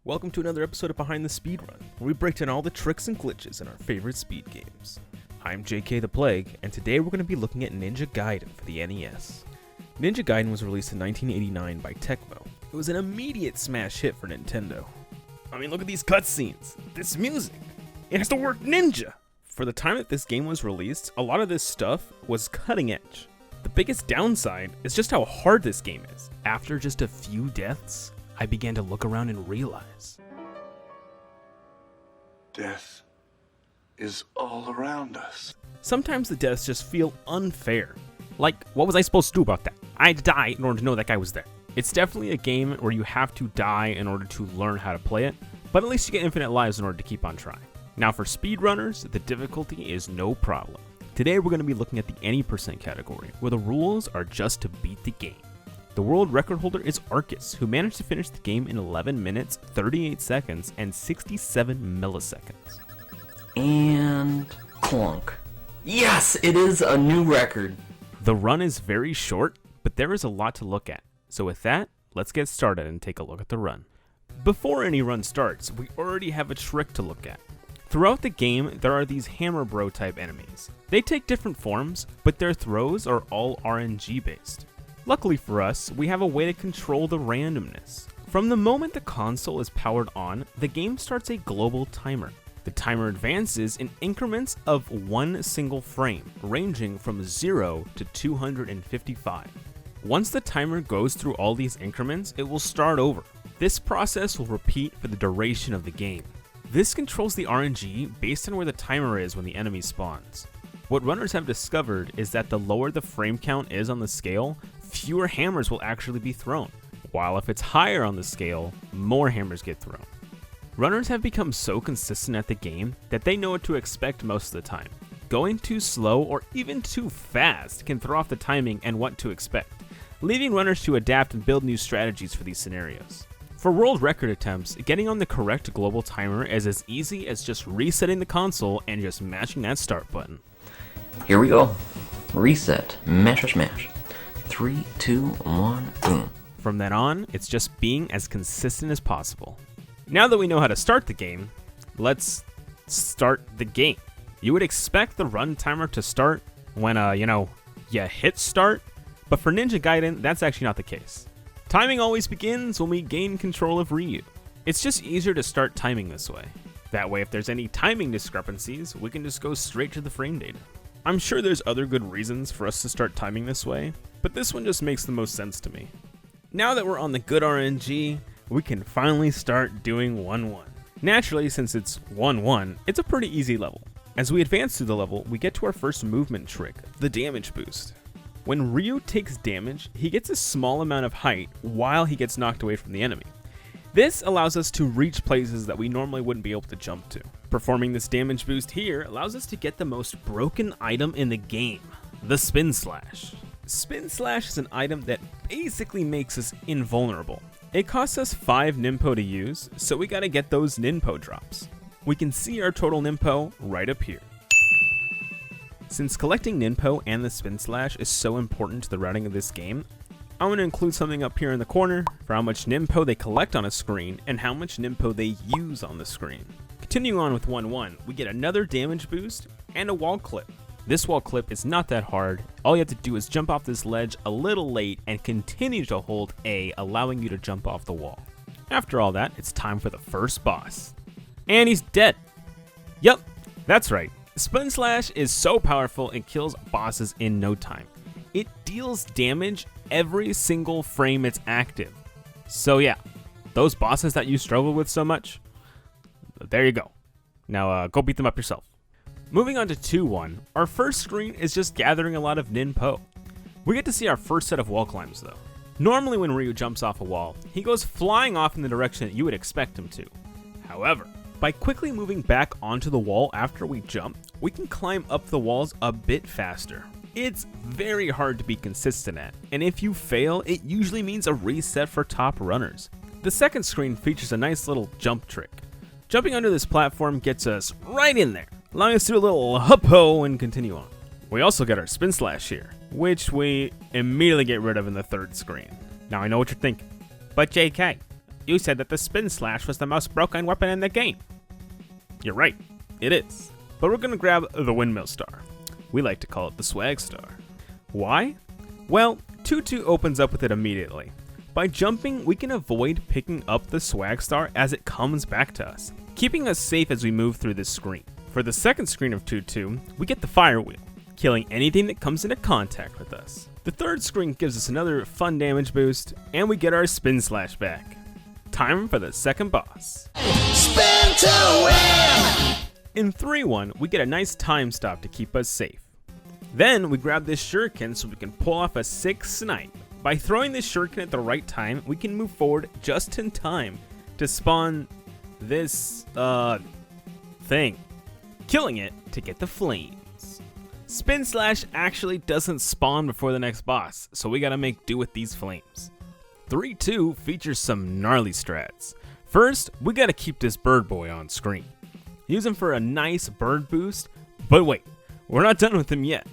Welcome to another episode of Behind the Speedrun, where we break down all the tricks and glitches in our favorite speed games. I'm JKdaPlague, and today we're going to be looking at Ninja Gaiden for the NES. Ninja Gaiden was released in 1989 by Tecmo. It was an immediate smash hit for Nintendo. I mean, look at these cutscenes, this music, it has to work ninja! For the time that this game was released, a lot of this stuff was cutting edge. The biggest downside is just how hard this game is. After just a few deaths, I began to look around and realize death is all around us. Sometimes the deaths just feel unfair. Like, what was I supposed to do about that? I had to die in order to know that guy was there. It's definitely a game where you have to die in order to learn how to play it, but at least you get infinite lives in order to keep on trying. Now for speedrunners, the difficulty is no problem. Today we're going to be looking at the any percent category, where the rules are just to beat the game. The world record holder is Arcus, who managed to finish the game in 11 minutes, 38 seconds, and 67 milliseconds. And clunk. Yes, it is a new record. The run is very short, but there is a lot to look at. So with that, let's get started and take a look at the run. Before any run starts, we already have a trick to look at. Throughout the game, there are these hammer bro type enemies. They take different forms, but their throws are all RNG based. Luckily for us, we have a way to control the randomness. From the moment the console is powered on, the game starts a global timer. The timer advances in increments of one single frame, ranging from 0 to 255. Once the timer goes through all these increments, it will start over. This process will repeat for the duration of the game. This controls the RNG based on where the timer is when the enemy spawns. What runners have discovered is that the lower the frame count is on the scale, fewer hammers will actually be thrown, while if it's higher on the scale, more hammers get thrown. Runners have become so consistent at the game that they know what to expect most of the time. Going too slow or even too fast can throw off the timing and what to expect, leaving runners to adapt and build new strategies for these scenarios. For world record attempts, getting on the correct global timer is as easy as just resetting the console and just mashing that start button. Here we go. Reset. Mash or smash. 3, 2, 1, boom. From then on, it's just being as consistent as possible. Now that we know how to start the game, let's start the game. You would expect the run timer to start when, you hit start, but for Ninja Gaiden, that's actually not the case. Timing always begins when we gain control of Ryu. It's just easier to start timing this way. That way, if there's any timing discrepancies, we can just go straight to the frame data. I'm sure there's other good reasons for us to start timing this way, but this one just makes the most sense to me. Now that we're on the good RNG, we can finally start doing 1-1. Naturally, since it's 1-1, it's a pretty easy level. As we advance through the level, we get to our first movement trick, the damage boost. When Ryu takes damage, he gets a small amount of height while he gets knocked away from the enemy. This allows us to reach places that we normally wouldn't be able to jump to. Performing this damage boost here allows us to get the most broken item in the game, the Spin Slash. Spin Slash is an item that basically makes us invulnerable. It costs us 5 Ninpo to use, so we gotta get those Ninpo drops. We can see our total Ninpo right up here. Since collecting Ninpo and the Spin Slash is so important to the routing of this game, I'm going to include something up here in the corner for how much Ninpo they collect on a screen and how much Ninpo they use on the screen. Continuing on with 1-1, we get another damage boost and a wall clip. This wall clip is not that hard. All you have to do is jump off this ledge a little late and continue to hold A, allowing you to jump off the wall. After all that, it's time for the first boss. And he's dead. Yup, that's right. Spin Slash is so powerful it kills bosses in no time. It deals damage every single frame it's active. So yeah, those bosses that you struggle with so much, there you go. Now go beat them up yourself. Moving on to 2-1, our first screen is just gathering a lot of Ninpo. We get to see our first set of wall climbs though. Normally when Ryu jumps off a wall, he goes flying off in the direction that you would expect him to. However, by quickly moving back onto the wall after we jump, we can climb up the walls a bit faster. It's very hard to be consistent at, and if you fail, it usually means a reset for top runners. The second screen features a nice little jump trick. Jumping under this platform gets us right in there, allowing us to do a little hop-ho and continue on. We also get our Spin Slash here, which we immediately get rid of in the third screen. Now I know what you're thinking, but JK, you said that the spin slash was the most broken weapon in the game. You're right, it is. But we're gonna grab the windmill star. We like to call it the swag star. Why? Well, 2-2 opens up with it immediately. By jumping, we can avoid picking up the swag star as it comes back to us, keeping us safe as we move through this screen. For the second screen of 2-2, we get the fire wheel, killing anything that comes into contact with us. The third screen gives us another fun damage boost, and we get our spin slash back. Time for the second boss. Spin to win! In 3-1, we get a nice time stop to keep us safe. Then we grab this shuriken so we can pull off a sick snipe. By throwing this shuriken at the right time, we can move forward just in time to spawn this, thing, killing it to get the flames. Spin slash actually doesn't spawn before the next boss, so we gotta make do with these flames. 3-2 features some gnarly strats. First, we gotta keep this bird boy on screen. Use him for a nice bird boost, but wait, we're not done with him yet.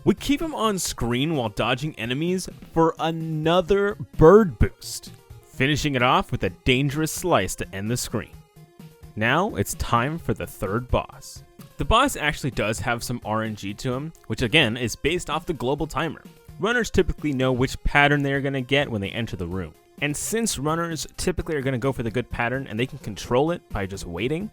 We keep him on screen while dodging enemies for another bird boost, finishing it off with a dangerous slice to end the screen. Now it's time for the third boss. The boss actually does have some RNG to him, which again is based off the global timer. Runners typically know which pattern they're going to get when they enter the room. And since runners typically are going to go for the good pattern and they can control it by just waiting,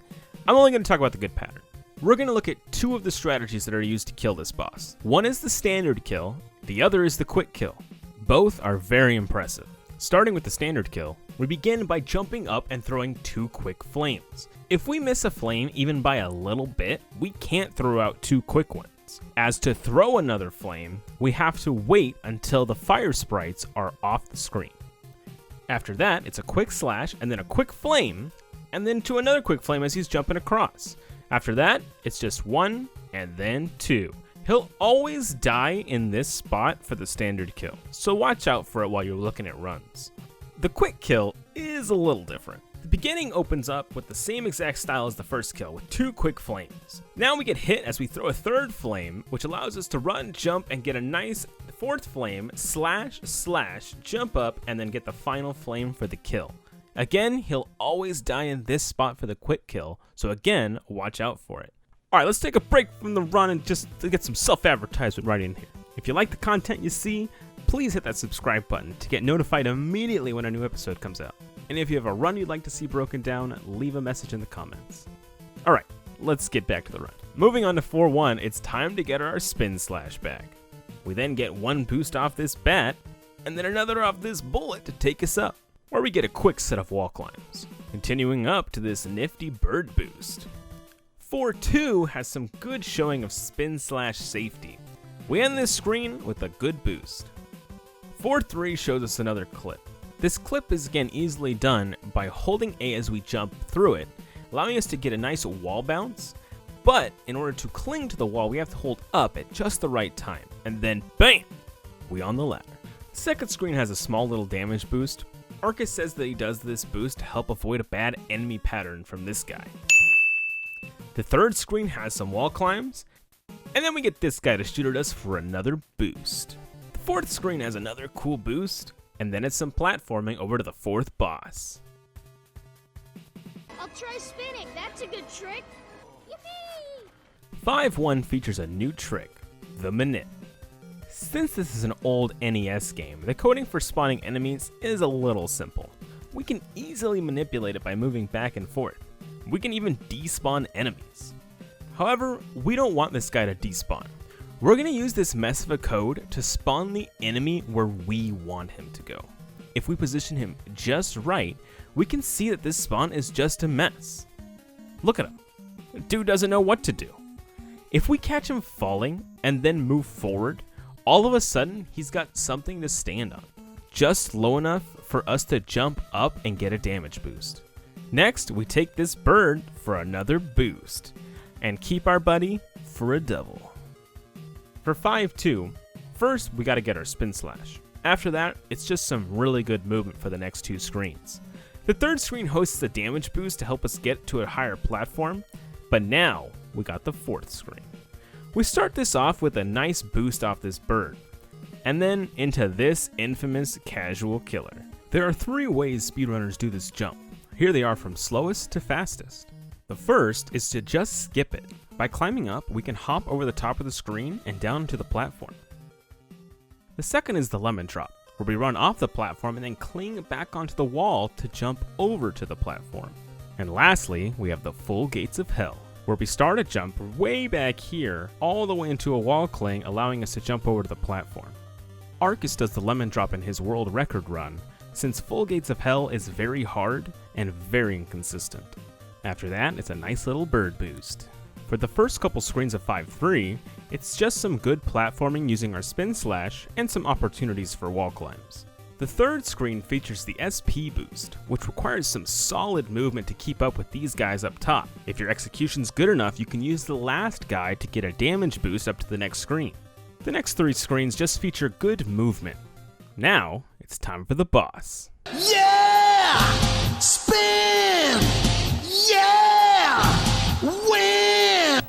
I'm only going to talk about the good pattern. We're going to look at two of the strategies that are used to kill this boss. One is the standard kill, the other is the quick kill. Both are very impressive. Starting with the standard kill, we begin by jumping up and throwing 2 quick flames. If we miss a flame even by a little bit, we can't throw out 2 quick ones. As to throw another flame, we have to wait until the fire sprites are off the screen. After that, it's a quick slash and then a quick flame, and then to another quick flame as he's jumping across. After that, it's just 1 and then 2. He'll always die in this spot for the standard kill, so watch out for it while you're looking at runs. The quick kill is a little different. The beginning opens up with the same exact style as the first kill with 2 quick flames. Now we get hit as we throw a third flame, which allows us to run, jump, and get a nice fourth flame, slash, jump up, and then get the final flame for the kill. Again, he'll always die in this spot for the quick kill, so again, watch out for it. Alright, let's take a break from the run and just to get some self-advertisement right in here. If you like the content you see, please hit that subscribe button to get notified immediately when a new episode comes out. And if you have a run you'd like to see broken down, leave a message in the comments. Alright, let's get back to the run. Moving on to 4-1, it's time to get our spin slash back. We then get 1 boost off this bat, and then another off this bullet to take us up, where we get a quick set of wall climbs, continuing up to this nifty bird boost. 4-2 has some good showing of spin slash safety. We end this screen with a good boost. 4-3 shows us another clip. This clip is again easily done by holding A as we jump through it, allowing us to get a nice wall bounce, but in order to cling to the wall we have to hold up at just the right time, and then BAM! We on the ladder. The second screen has a small little damage boost. Arcus says that he does this boost to help avoid a bad enemy pattern from this guy. The third screen has some wall climbs, and then we get this guy to shoot at us for another boost. The fourth screen has another cool boost, and then it's some platforming over to the fourth boss. I'll try spinning, that's a good trick. Yippee! 5-1 features a new trick, the manip. Since this is an old NES game, the coding for spawning enemies is a little simple. We can easily manipulate it by moving back and forth. We can even despawn enemies. However, we don't want this guy to despawn. We're going to use this mess of a code to spawn the enemy where we want him to go. If we position him just right, we can see that this spawn is just a mess. Look at him. Dude doesn't know what to do. If we catch him falling and then move forward, all of a sudden he's got something to stand on, just low enough for us to jump up and get a damage boost. Next, we take this bird for another boost, and keep our buddy for a double. For 5-2, first we gotta get our spin slash. After that, it's just some really good movement for the next 2 screens. The third screen hosts a damage boost to help us get to a higher platform, but now we got the fourth screen. We start this off with a nice boost off this bird, and then into this infamous casual killer. There are 3 ways speedrunners do this jump. Here they are from slowest to fastest. The first is to just skip it. By climbing up, we can hop over the top of the screen and down to the platform. The second is the lemon drop, where we run off the platform and then cling back onto the wall to jump over to the platform. And lastly, we have the full gates of hell, where we start a jump way back here, all the way into a wall cling, allowing us to jump over to the platform. Arcus does the lemon drop in his world record run, since full gates of hell is very hard and very inconsistent. After that, it's a nice little bird boost. For the first couple screens of 5-3, it's just some good platforming using our spin slash and some opportunities for wall climbs. The third screen features the SP boost, which requires some solid movement to keep up with these guys up top. If your execution's good enough, you can use the last guy to get a damage boost up to the next screen. The next 3 screens just feature good movement. Now, it's time for the boss. Yeah! Spin! Yeah! Win!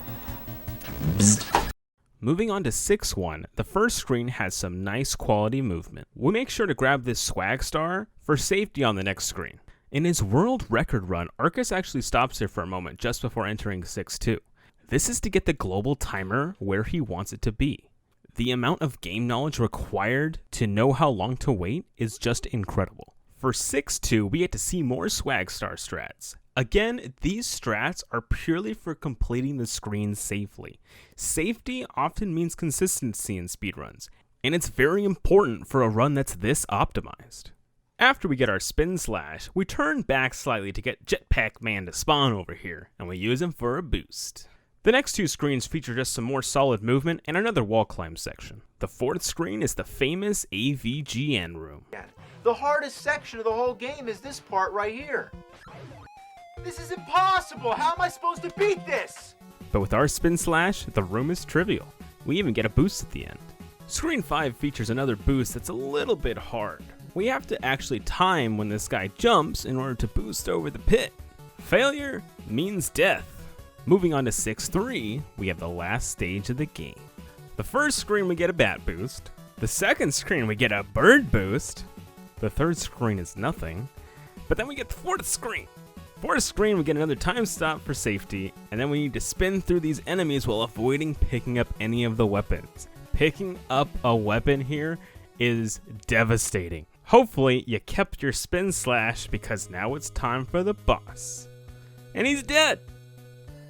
Moving on to 6-1, the first screen has some nice quality movement. We'll make sure to grab this swag star for safety on the next screen. In his world record run, Arcus actually stops there for a moment just before entering 6-2. This is to get the global timer where he wants it to be. The amount of game knowledge required to know how long to wait is just incredible. For 6-2, we get to see more swag star strats. Again, these strats are purely for completing the screen safely. Safety often means consistency in speedruns, and it's very important for a run that's this optimized. After we get our spin slash, we turn back slightly to get Jetpack Man to spawn over here, and we use him for a boost. The next 2 screens feature just some more solid movement and another wall climb section. The 4th screen is the famous AVGN room. The hardest section of the whole game is this part right here. This is impossible! How am I supposed to beat this? But with our spin slash, the room is trivial. We even get a boost at the end. Screen 5 features another boost that's a little bit hard. We have to actually time when this guy jumps in order to boost over the pit. Failure means death. Moving on to 6-3, we have the last stage of the game. The first screen we get a bat boost. The second screen we get a bird boost. The third screen is nothing. But then we get the 4th screen. 4th screen we get another time stop for safety, and then we need to spin through these enemies while avoiding picking up any of the weapons. Picking up a weapon here is devastating. Hopefully you kept your spin slash because now it's time for the boss. And he's dead!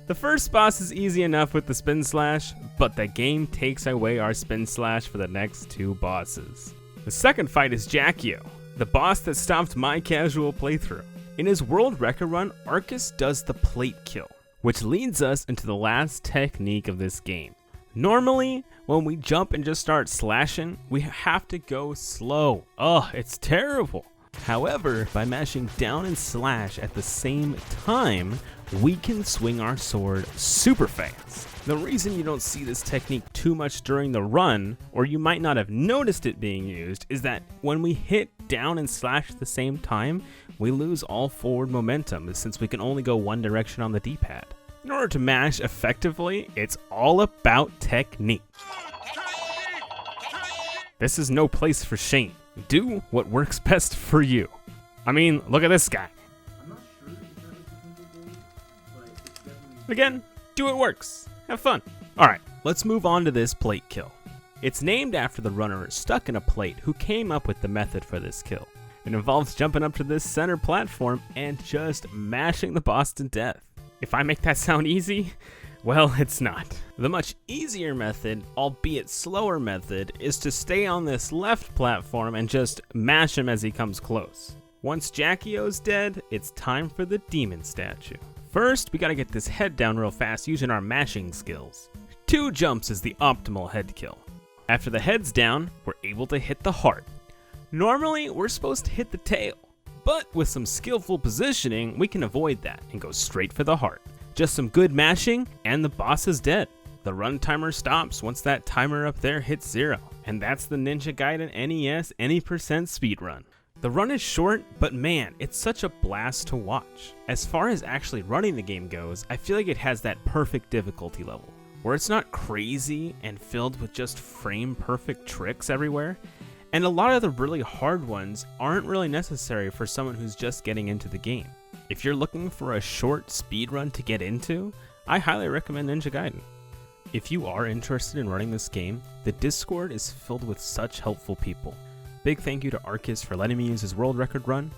The first boss is easy enough with the spin slash, but the game takes away our spin slash for the next 2 bosses. The second fight is Jackio, the boss that stopped my casual playthrough. In his world record run, Arcus does the plate kill, which leads us into the last technique of this game. Normally, when we jump and just start slashing, we have to go slow. Ugh, it's terrible. However, by mashing down and slash at the same time, we can swing our sword super fast. The reason you don't see this technique too much during the run, or you might not have noticed it being used, is that when we hit down and slash at the same time, we lose all forward momentum since we can only go one direction on the D-pad. In order to mash effectively, it's all about technique. This is no place for shame. Do what works best for you. I mean, look at this guy. Again, do what works. Have fun. Alright, let's move on to this plate kill. It's named after the runner stuck in a plate who came up with the method for this kill. It involves jumping up to this center platform and just mashing the boss to death. If I make that sound easy, well, it's not. The much easier method, albeit slower method, is to stay on this left platform and just mash him as he comes close. Once Jackio's dead, it's time for the demon statue. First, we gotta get this head down real fast using our mashing skills. 2 jumps is the optimal head kill. After the head's down, we're able to hit the heart. Normally, we're supposed to hit the tail, but with some skillful positioning, we can avoid that and go straight for the heart. Just some good mashing, and the boss is dead. The run timer stops once that timer up there hits 0, and that's the Ninja Gaiden NES any % speedrun. The run is short, but man, it's such a blast to watch. As far as actually running the game goes, I feel like it has that perfect difficulty level, where it's not crazy and filled with just frame perfect tricks everywhere. And a lot of the really hard ones aren't really necessary for someone who's just getting into the game. If you're looking for a short speedrun to get into, I highly recommend Ninja Gaiden. If you are interested in running this game, the Discord is filled with such helpful people. Big thank you to Arcus for letting me use his world record run.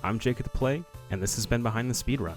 I'm JKdaPlague, and this has been Behind the Speedrun.